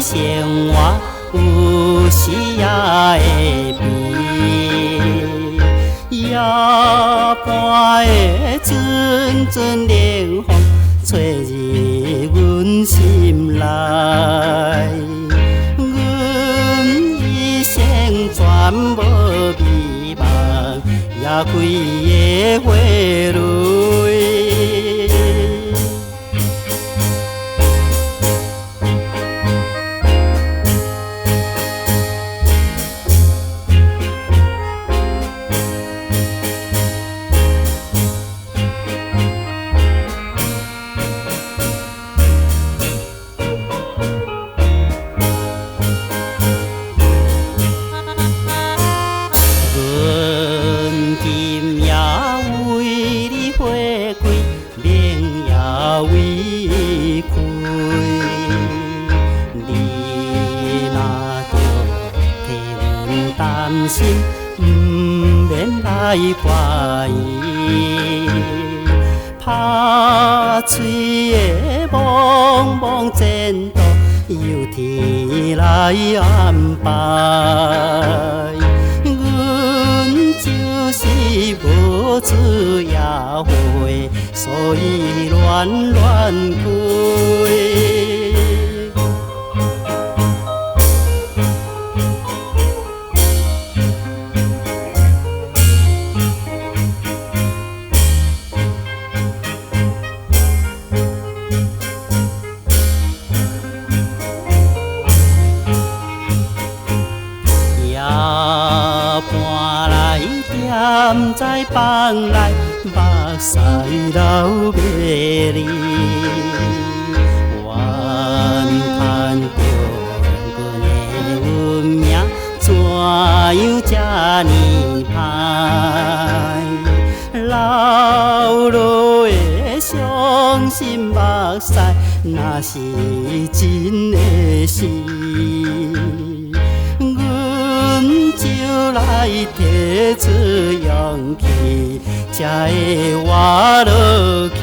生活有时也会变，夜半的阵阵冷风吹入阮心内，阮一生全无美梦，也开个花蕊。为开，你若着替阮担心，毋免来怪伊。拍碎的茫茫前途，由天来安排。阮就是无子也会，所以恋恋过。半来踮在房内，目屎流迷离，怨叹着阮的运命怎样这呢歹，流落的伤心目屎，若是真的是。就来提出勇气，才会活落去。